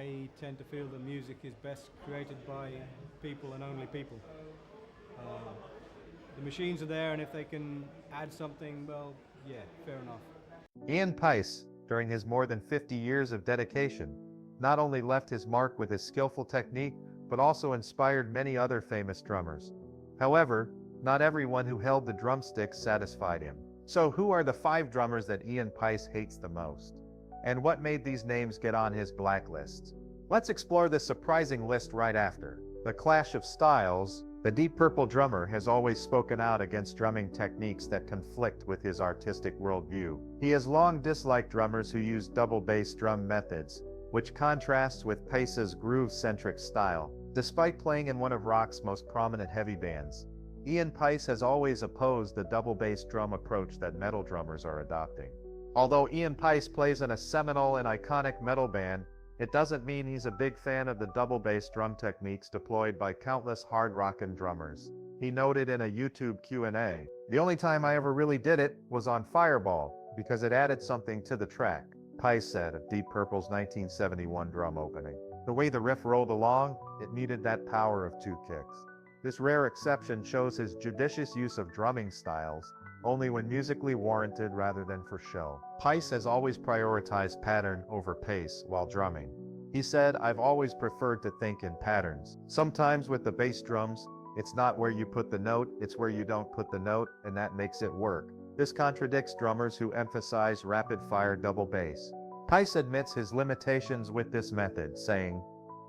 I tend to feel that music is best created by people and only people. Uh, the machines are there, and if they can add something, well, yeah, fair enough. Paice, during his more than 50 years of dedication, not only left his mark with his skillful technique, but also inspired many other famous drummers. However, not everyone who held the drumsticks satisfied him. So who are the 5 drummers that Paice hates the most? And what made these names get on his blacklist? Let's explore this surprising list right after. The clash of styles. The Deep Purple drummer has always spoken out against drumming techniques that conflict with his artistic worldview. He has long disliked drummers who use double bass drum methods, which contrasts with Paice's groove-centric style. Despite playing in one of rock's most prominent heavy bands, Paice has always opposed the double bass drum approach that metal drummers are adopting. Although Paice plays in a seminal and iconic metal band, it doesn't mean he's a big fan of the double bass drum techniques deployed by countless hard rockin' drummers. He noted in a YouTube Q&A, "The only time I ever really did it was on Fireball, because it added something to the track," Paice said of Deep Purple's 1971 drum opening. The way the riff rolled along, it needed that power of 2 kicks. This rare exception shows his judicious use of drumming styles, only when musically warranted rather than for show. Paice has always prioritized pattern over pace while drumming. He said, "I've always preferred to think in patterns. Sometimes with the bass drums, it's not where you put the note, it's where you don't put the note, and that makes it work." This contradicts drummers who emphasize rapid-fire double bass. Paice admits his limitations with this method, saying,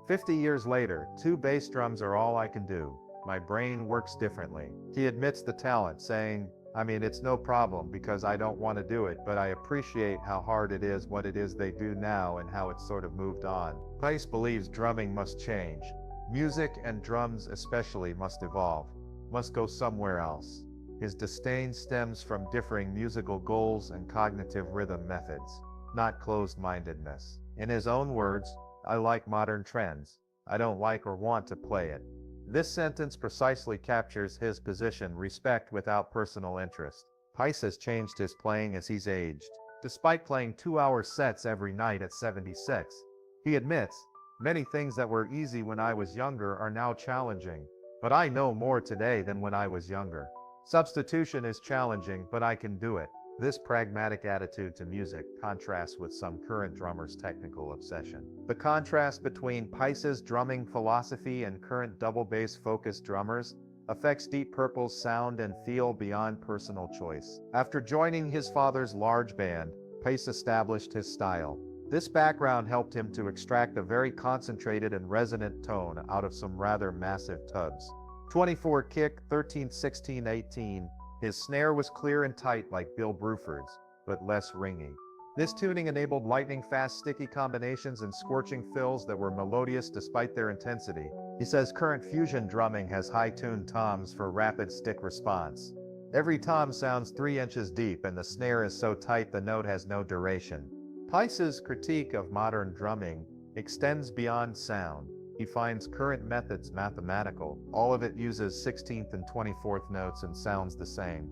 "50 years later, 2 bass drums are all I can do. My brain works differently." He admits the talent, saying, "It's no problem because I don't want to do it, but I appreciate how hard it is, what it is they do now, and how it's sort of moved on." Paice believes drumming must change. Music, and drums especially, must evolve, must go somewhere else. His disdain stems from differing musical goals and cognitive rhythm methods, not closed-mindedness. In his own words, "I like modern trends. I don't like or want to play it." This sentence precisely captures his position: respect without personal interest. Paice has changed his playing as he's aged. Despite playing 2-hour sets every night at 76, he admits, "Many things that were easy when I was younger are now challenging, but I know more today than when I was younger. Substitution is challenging, but I can do it." This pragmatic attitude to music contrasts with some current drummers' technical obsession. The contrast between Paice's drumming philosophy and current double bass-focused drummers affects Deep Purple's sound and feel beyond personal choice. After joining his father's large band, Paice established his style. This background helped him to extract a very concentrated and resonant tone out of some rather massive tubs. 24 kick, 13, 16, 18. His snare was clear and tight like Bill Bruford's, but less ringy. This tuning enabled lightning-fast sticky combinations and scorching fills that were melodious despite their intensity. He says current fusion drumming has high-tuned toms for rapid stick response. Every tom sounds 3 inches deep, and the snare is so tight the note has no duration. Paice's critique of modern drumming extends beyond sound. He finds current methods mathematical. All of it uses 16th and 24th notes and sounds the same.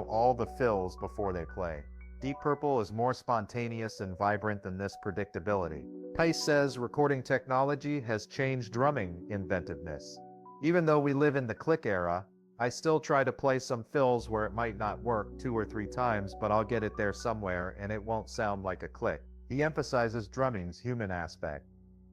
All the fills before they play. Deep Purple is more spontaneous and vibrant than this predictability. Paice says recording technology has changed drumming inventiveness. "Even though we live in the click era, I still try to play some fills where it might not work 2 or 3 times, but I'll get it there somewhere and it won't sound like a click." He emphasizes drumming's human aspect.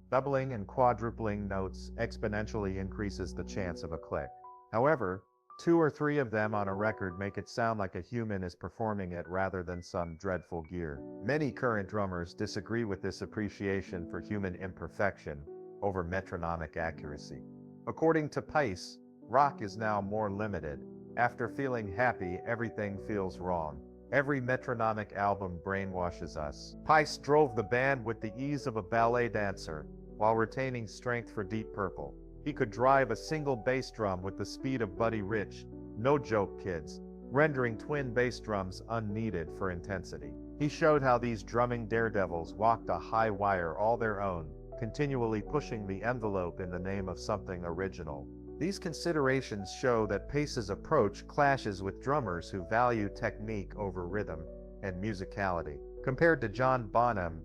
Doubling and quadrupling notes exponentially increases the chance of a click. However, 2 or 3 of them on a record make it sound like a human is performing it rather than some dreadful gear. Many current drummers disagree with this appreciation for human imperfection over metronomic accuracy. According to Paice, rock is now more limited. After feeling happy, everything feels wrong. Every metronomic album brainwashes us. Paice drove the band with the ease of a ballet dancer, while retaining strength for Deep Purple. He could drive a single bass drum with the speed of Buddy Rich, no joke kids, rendering twin bass drums unneeded for intensity. He showed how these drumming daredevils walked a high wire all their own, continually pushing the envelope in the name of something original. These considerations show that Paice's approach clashes with drummers who value technique over rhythm and musicality. Compared to John Bonham,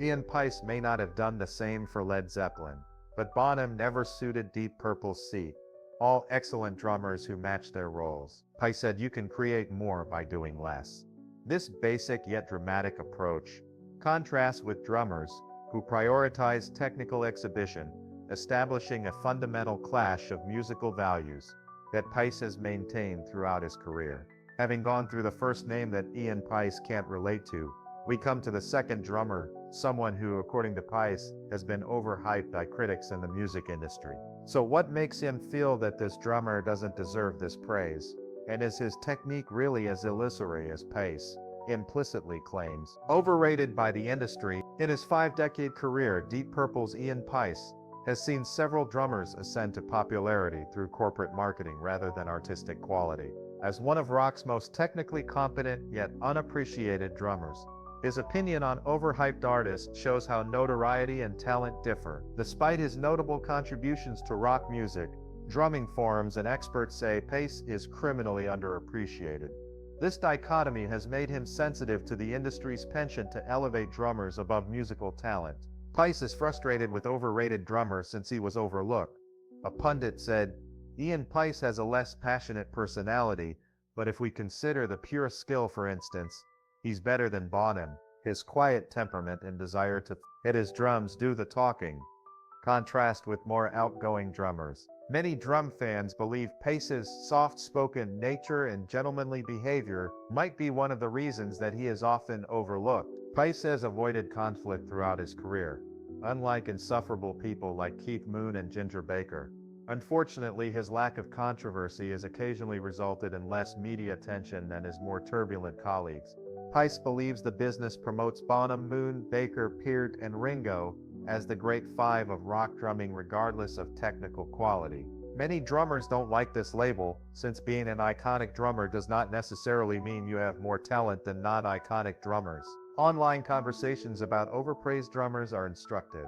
Ian Paice may not have done the same for Led Zeppelin, but Bonham never suited Deep Purple's seat. All excellent drummers who match their roles. Paice said you can create more by doing less. This basic yet dramatic approach contrasts with drummers who prioritize technical exhibition, establishing a fundamental clash of musical values that Paice has maintained throughout his career. Having gone through the first name that Ian Paice can't relate to, we come to the second drummer, someone who, according to Paice, has been overhyped by critics in the music industry. So what makes him feel that this drummer doesn't deserve this praise? And is his technique really as illusory as Paice implicitly claims? Overrated by the industry, in his 5-decade career, Deep Purple's Ian Paice has seen several drummers ascend to popularity through corporate marketing rather than artistic quality. As one of rock's most technically competent yet unappreciated drummers, his opinion on overhyped artists shows how notoriety and talent differ. Despite his notable contributions to rock music, drumming forums and experts say Paice is criminally underappreciated. This dichotomy has made him sensitive to the industry's penchant to elevate drummers above musical talent. Paice is frustrated with overrated drummers since he was overlooked. A pundit said, Ian Paice has a less passionate personality, but if we consider the pure skill, for instance, he's better than Bonham. His quiet temperament and desire to hit his drums do the talking. Contrast with more outgoing drummers. Many drum fans believe Paice's soft-spoken nature and gentlemanly behavior might be one of the reasons that he is often overlooked. Paice has avoided conflict throughout his career, unlike insufferable people like Keith Moon and Ginger Baker. Unfortunately, his lack of controversy has occasionally resulted in less media attention than his more turbulent colleagues. Paice believes the business promotes Bonham, Moon, Baker, Peart, and Ringo as the Great Five of rock drumming regardless of technical quality. Many drummers don't like this label, since being an iconic drummer does not necessarily mean you have more talent than non-iconic drummers. Online conversations about overpraised drummers are instructive.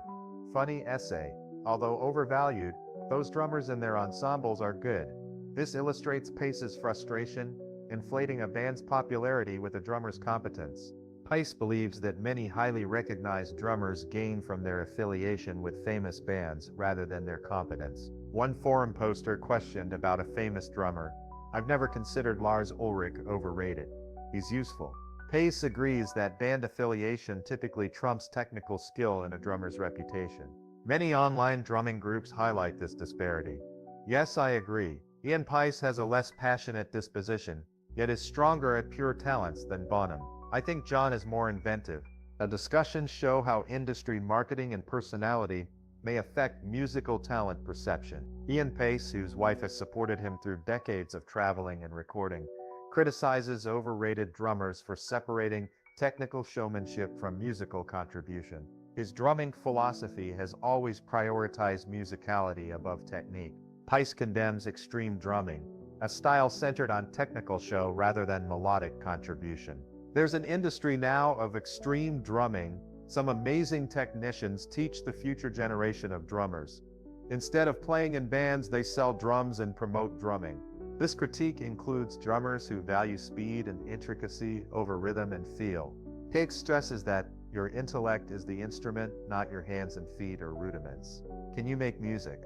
Funny essay. Although overvalued, those drummers and their ensembles are good. This illustrates Paice's frustration, inflating a band's popularity with a drummer's competence. Paice believes that many highly recognized drummers gain from their affiliation with famous bands rather than their competence. One forum poster questioned about a famous drummer, I've never considered Lars Ulrich overrated. He's useful. Paice agrees that band affiliation typically trumps technical skill in a drummer's reputation. Many online drumming groups highlight this disparity. Yes, I agree. Ian Paice has a less passionate disposition, yet is stronger at pure talents than Bonham. I think John is more inventive. Discussions show how industry marketing and personality may affect musical talent perception. Ian Paice, whose wife has supported him through decades of traveling and recording, criticizes overrated drummers for separating technical showmanship from musical contribution. His drumming philosophy has always prioritized musicality above technique. Paice condemns extreme drumming, a style centered on technical show rather than melodic contribution. There's an industry now of extreme drumming. Some amazing technicians teach the future generation of drummers. Instead of playing in bands, they sell drums and promote drumming. This critique includes drummers who value speed and intricacy over rhythm and feel. Paice stresses that your intellect is the instrument, not your hands and feet or rudiments. Can you make music?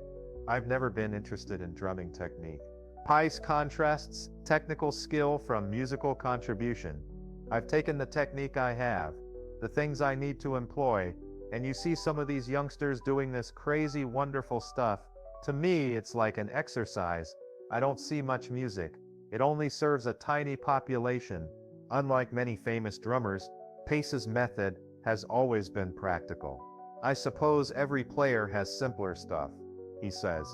I've never been interested in drumming technique. Paice contrasts technical skill from musical contribution. I've taken the technique I have, the things I need to employ, and you see some of these youngsters doing this crazy, wonderful stuff. To me, it's like an exercise. I don't see much music. It only serves a tiny population. Unlike many famous drummers, Paice's method has always been practical. I suppose every player has simpler stuff, he says.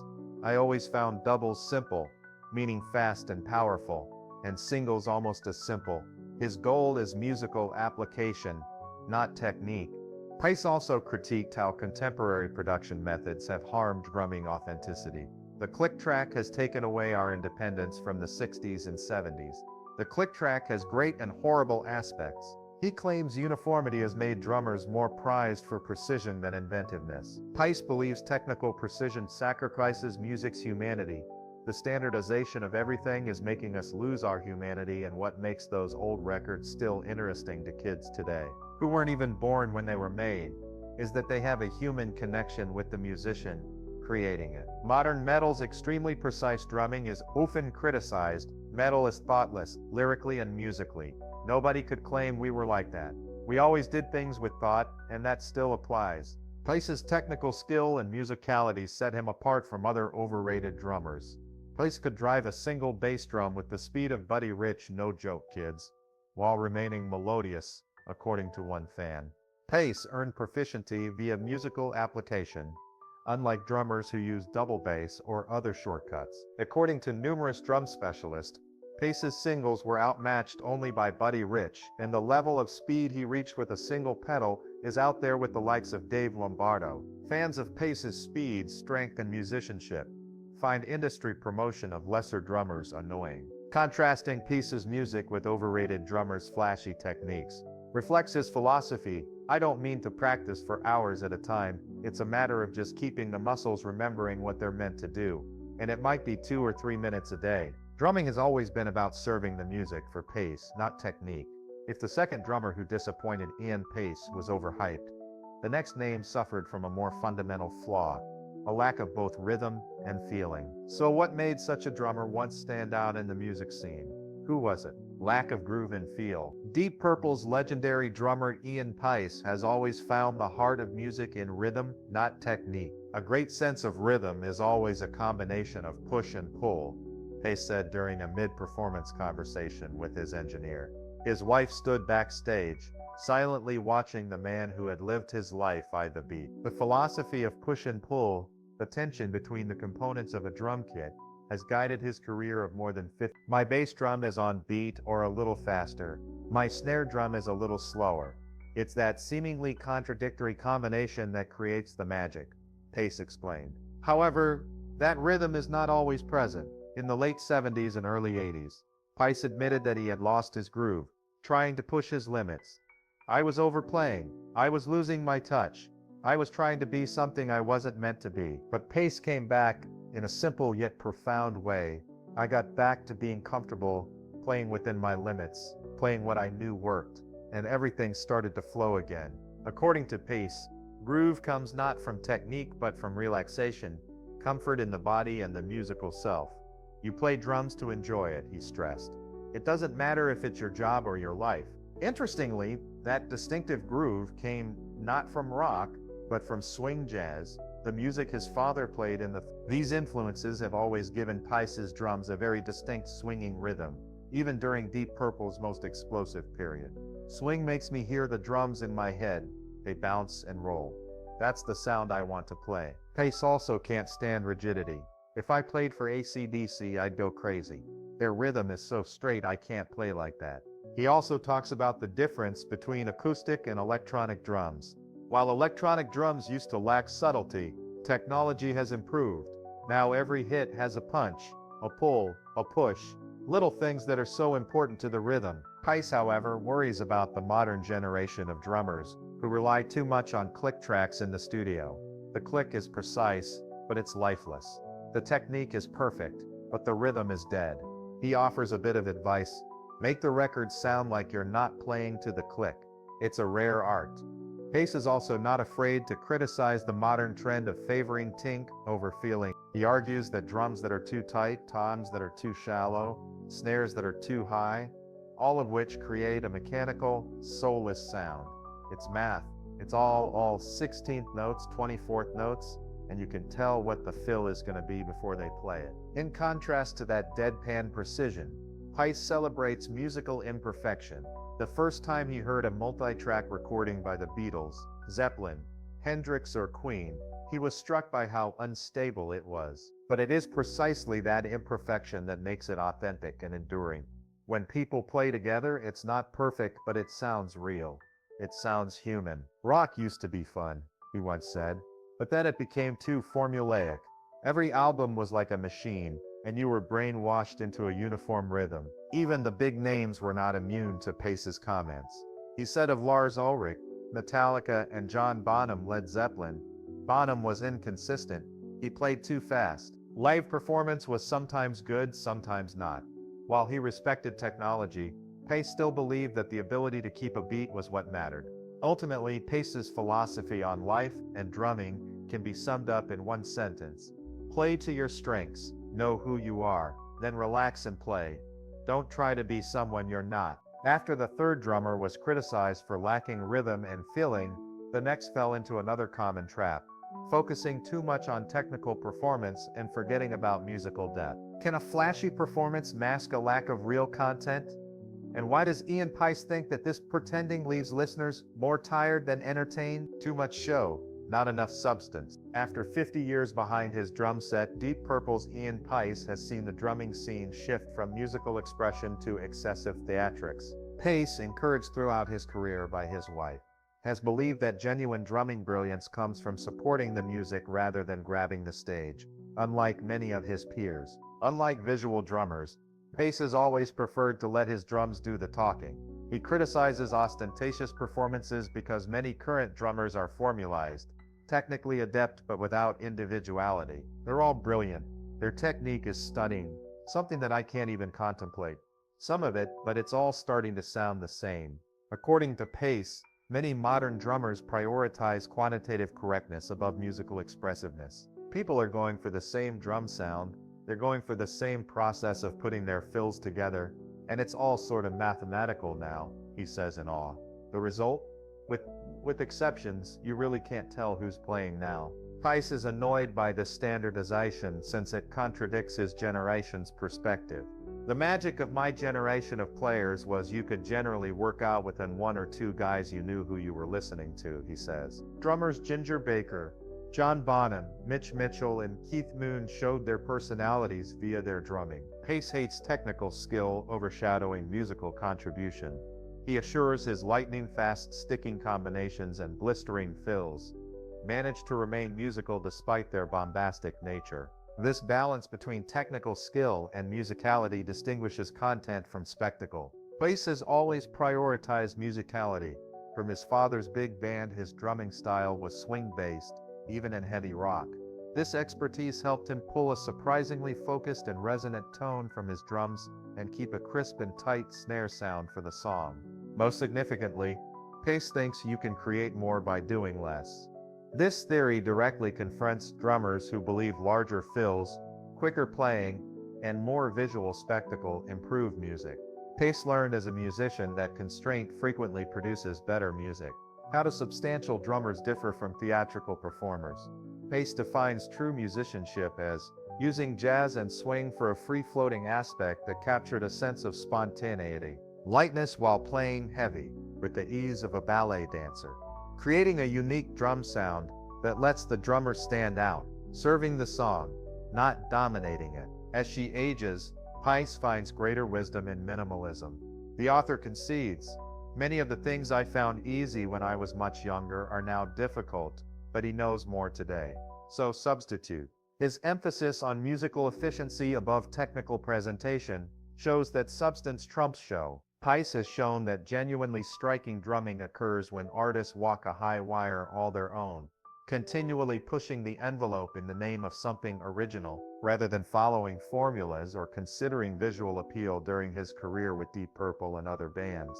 I always found doubles simple, meaning fast and powerful, and singles almost as simple. His goal is musical application, not technique. Paice also critiqued how contemporary production methods have harmed drumming authenticity. The click track has taken away our independence from the 60s and 70s. The click track has great and horrible aspects. He claims uniformity has made drummers more prized for precision than inventiveness. Paice believes technical precision sacrifices music's humanity. The standardization of everything is making us lose our humanity and what makes those old records still interesting to kids today. who weren't even born when they were made, is that they have a human connection with the musician creating it. Modern metal's extremely precise drumming is often criticized. Metal is thoughtless, lyrically and musically. Nobody could claim we were like that. We always did things with thought, and that still applies. Paice's technical skill and musicality set him apart from other overrated drummers. Paice could drive a single bass drum with the speed of Buddy Rich, no joke kids, while remaining melodious, according to one fan. Paice earned proficiency via musical application, unlike drummers who use double bass or other shortcuts. According to numerous drum specialists, Paice's singles were outmatched only by Buddy Rich, and the level of speed he reached with a single pedal is out there with the likes of Dave Lombardo. Fans of Paice's speed, strength, and musicianship find industry promotion of lesser drummers annoying. Contrasting Paice's music with overrated drummers' flashy techniques reflects his philosophy: I don't mean to practice for hours at a time, it's a matter of just keeping the muscles remembering what they're meant to do, and it might be 2 or 3 minutes a day. Drumming has always been about serving the music for Paice, not technique. If the second drummer who disappointed Ian Paice was overhyped, the next name suffered from a more fundamental flaw: a lack of both rhythm and feeling. So what made such a drummer once stand out in the music scene? Who was it? Lack of groove and feel. Deep Purple's legendary drummer Ian Paice has always found the heart of music in rhythm, not technique. A great sense of rhythm is always a combination of push and pull, Paice said during a mid-performance conversation with his engineer. His wife stood backstage, silently watching the man who had lived his life by the beat. The philosophy of push and pull, the tension between the components of a drum kit, has guided his career of more than 50. My bass drum is on beat or a little faster. My snare drum is a little slower. It's that seemingly contradictory combination that creates the magic, Paice explained. However, that rhythm is not always present. In the late 70s and early 80s, Paice admitted that he had lost his groove, trying to push his limits. I was overplaying. I was losing my touch. I was trying to be something I wasn't meant to be. But Paice came back in a simple yet profound way. I got back to being comfortable, playing within my limits, playing what I knew worked, and everything started to flow again. According to Paice, groove comes not from technique but from relaxation, comfort in the body and the musical self. You play drums to enjoy it, he stressed. It doesn't matter if it's your job or your life. Interestingly, that distinctive groove came not from rock, but from swing jazz, the music his father played in the... These influences have always given Paice's drums a very distinct swinging rhythm, even during Deep Purple's most explosive period. Swing makes me hear the drums in my head. They bounce and roll. That's the sound I want to play. Paice also can't stand rigidity. If I played for AC/DC, I'd go crazy. Their rhythm is so straight I can't play like that. He also talks about the difference between acoustic and electronic drums. While electronic drums used to lack subtlety, technology has improved. Now every hit has a punch, a pull, a push, little things that are so important to the rhythm. Paice, however, worries about the modern generation of drummers who rely too much on click tracks in the studio. The click is precise, but it's lifeless. The technique is perfect, but the rhythm is dead. He offers a bit of advice: make the record sound like you're not playing to the click. It's a rare art. Paice is also not afraid to criticize the modern trend of favoring tink over feeling. He argues that drums that are too tight, toms that are too shallow, snares that are too high, all of which create a mechanical, soulless sound. It's math. It's all 16th notes, 24th notes, and you can tell what the fill is going to be before they play it. In contrast to that deadpan precision, Paice celebrates musical imperfection. The first time he heard a multi-track recording by the Beatles, Zeppelin, Hendrix, or Queen, he was struck by how unstable it was. But it is precisely that imperfection that makes it authentic and enduring. When people play together, it's not perfect, but it sounds real. It sounds human. Rock used to be fun, he once said, but then it became too formulaic. Every album was like a machine, and you were brainwashed into a uniform rhythm. Even the big names were not immune to Paice's comments. He said of Lars Ulrich, Metallica, and John Bonham, Led Zeppelin, Bonham was inconsistent. He played too fast. Live performance was sometimes good, sometimes not. While he respected technology, Paice still believed that the ability to keep a beat was what mattered. Ultimately, Pace's philosophy on life and drumming can be summed up in one sentence. Play to your strengths, know who you are, then relax and play. Don't try to be someone you're not. After the third drummer was criticized for lacking rhythm and feeling, the next fell into another common trap, focusing too much on technical performance and forgetting about musical depth. Can a flashy performance mask a lack of real content? And why does Ian Paice think that this pretending leaves listeners more tired than entertained? Too much show, not enough substance. After 50 years behind his drum set, Deep Purple's Ian Paice has seen the drumming scene shift from musical expression to excessive theatrics. Paice, encouraged throughout his career by his wife, has believed that genuine drumming brilliance comes from supporting the music rather than grabbing the stage. Unlike many of his peers, unlike visual drummers, Paice has always preferred to let his drums do the talking. He criticizes ostentatious performances because many current drummers are formalized, technically adept but without individuality. They're all brilliant. Their technique is stunning, something that I can't even contemplate. Some of it, but it's all starting to sound the same. According to Paice, many modern drummers prioritize quantitative correctness above musical expressiveness. People are going for the same drum sound, they're going for the same process of putting their fills together, and it's all sort of mathematical now, he says in awe. The result? With exceptions, you really can't tell who's playing now. Paice is annoyed by this standardization since it contradicts his generation's perspective. The magic of my generation of players was you could generally work out within one or two guys you knew who you were listening to, he says. Drummers Ginger Baker, John Bonham, Mitch Mitchell, and Keith Moon showed their personalities via their drumming. Paice hates technical skill overshadowing musical contribution. He assures his lightning-fast sticking combinations and blistering fills manage to remain musical despite their bombastic nature. This balance between technical skill and musicality distinguishes content from spectacle. Paice has always prioritized musicality. From his father's big band, his drumming style was swing-based, even in heavy rock. This expertise helped him pull a surprisingly focused and resonant tone from his drums and keep a crisp and tight snare sound for the song. Most significantly, Paice thinks you can create more by doing less. This theory directly confronts drummers who believe larger fills, quicker playing, and more visual spectacle improve music. Paice learned as a musician that constraint frequently produces better music. How do substantial drummers differ from theatrical performers? Paice defines true musicianship as using jazz and swing for a free-floating aspect that captured a sense of spontaneity, lightness while playing heavy, with the ease of a ballet dancer, creating a unique drum sound that lets the drummer stand out, serving the song, not dominating it. As she ages, Paice finds greater wisdom in minimalism. The author concedes, many of the things I found easy when I was much younger are now difficult, but he knows more today. So substitute. His emphasis on musical efficiency above technical presentation shows that substance trumps show. Paice has shown that genuinely striking drumming occurs when artists walk a high wire all their own, continually pushing the envelope in the name of something original, rather than following formulas or considering visual appeal. During his career with Deep Purple and other bands,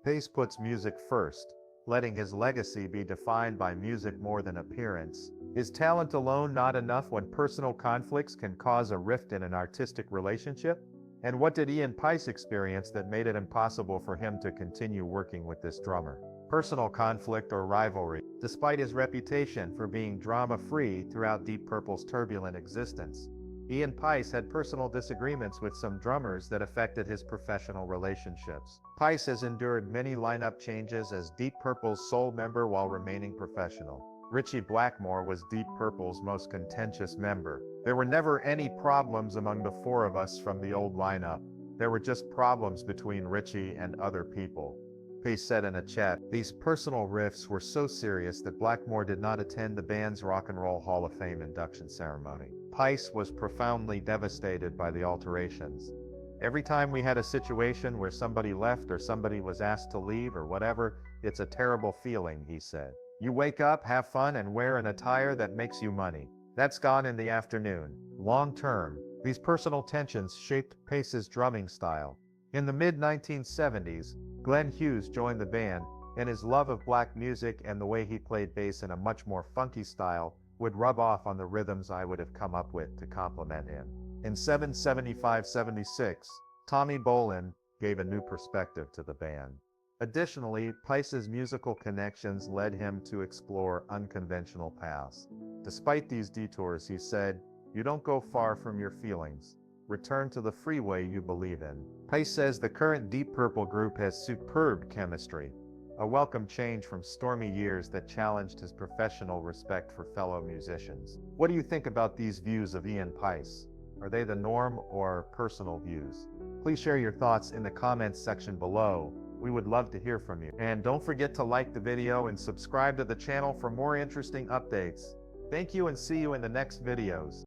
Paice puts music first, letting his legacy be defined by music more than appearance. Is talent alone not enough when personal conflicts can cause a rift in an artistic relationship? And what did Ian Paice experience that made it impossible for him to continue working with this drummer? Personal conflict or rivalry. Despite his reputation for being drama-free throughout Deep Purple's turbulent existence, Ian Paice had personal disagreements with some drummers that affected his professional relationships. Paice has endured many lineup changes as Deep Purple's sole member while remaining professional. Ritchie Blackmore was Deep Purple's most contentious member. There were never any problems among the four of us from the old lineup. There were just problems between Ritchie and other people. Paice said in a chat, these personal rifts were so serious that Blackmore did not attend the band's Rock and Roll Hall of Fame induction ceremony. Paice was profoundly devastated by the alterations. Every time we had a situation where somebody left or somebody was asked to leave or whatever, it's a terrible feeling, he said. You wake up, have fun, and wear an attire that makes you money. That's gone in the afternoon. Long term, these personal tensions shaped Paice's drumming style. In the mid-1970s, Glenn Hughes joined the band, and his love of black music and the way he played bass in a much more funky style would rub off on the rhythms I would have come up with to complement him. In 775-76, Tommy Bolin gave a new perspective to the band. Additionally, Paice's musical connections led him to explore unconventional paths. Despite these detours, he said, "You don't go far from your feelings. Return to the freeway you believe in." Paice says the current Deep Purple group has superb chemistry, a welcome change from stormy years that challenged his professional respect for fellow musicians. What do you think about these views of Ian Paice? Are they the norm or personal views? Please share your thoughts in the comments section below. We would love to hear from you. And don't forget to like the video and subscribe to the channel for more interesting updates. Thank you and see you in the next videos.